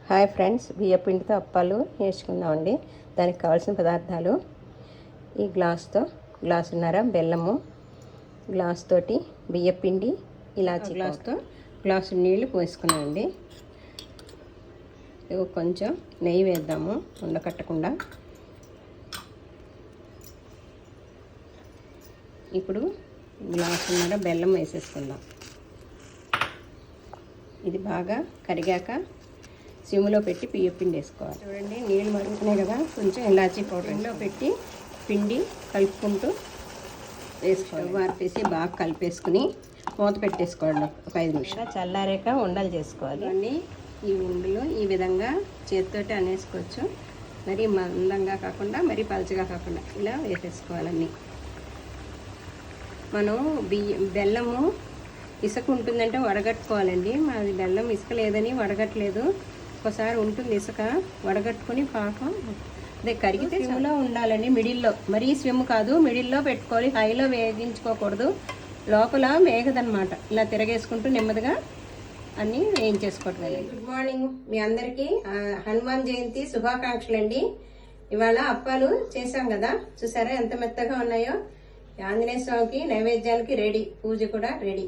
Hi friends, బియ్య పిండితో అప్పాలు నేర్చుకుందామండి. దానికి కావాల్సిన పదార్థాలు ఈ గ్లాసున్నర బెల్లము, గ్లాస్ తోటి బియ్య పిండి, ఇలాచి గ్లాస్తో గ్లాసు నీళ్లు పోసుకున్నామండి. కొంచెం నెయ్యి వేద్దాము ఉండకట్టకుండా. ఇప్పుడు గ్లాసున్నర బెల్లం వేసేసుకుందాం. ఇది బాగా కరిగాక సిమ్లో పెట్టి బియ్య పిండి వేసుకోవాలి. చూడండి, నీళ్ళు మరుగుతున్నాయి కదా, కొంచెం ఇలాచీ పౌడర్లో పెట్టి పిండి కలుపుకుంటూ వేసుకోవాలి. వారిపేసి బాగా కలిపేసుకుని మూత పెట్టేసుకోండి. ఒక 5 నిమిషాలు చల్లారాక ఉండలు చేసుకోవాలి. అన్నీ ఈ ఉండలు ఈ విధంగా చేతితోటి అనేసుకోవచ్చు. మరీ మందంగా కాకుండా మరీ పలచగా కాకుండా ఇలా వేసేసుకోవాలన్నీ. మనం బెల్లము ఇసుక ఉంటుందంటే వడగట్టుకోవాలండి. మాది బెల్లం ఇసుక లేదని వడగట్టలేదు. ఒకసారి ఉంటుంది ఇసుక, వడగట్టుకుని పాకం అదే కరిగితే స్విమ్లో ఉండాలండి. మిడిల్లో, మరీ స్విమ్ కాదు, మిడిల్లో పెట్టుకోవాలి. హైలో వేగించుకోకూడదు, లోపల వేగదనమాట. ఇలా తిరగేసుకుంటూ నెమ్మదిగా అన్నీ వేయించేసుకోవటం. గుడ్ మార్నింగ్ మీ అందరికీ. హనుమాన్ జయంతి శుభాకాంక్షలు అండి. ఇవాళ అప్పాలు చేసాం కదా, చూసారా ఎంత మెత్తగా ఉన్నాయో. ఆంజనేయ స్వామికి నైవేద్యాలకి రెడీ, పూజ కూడా రెడీ.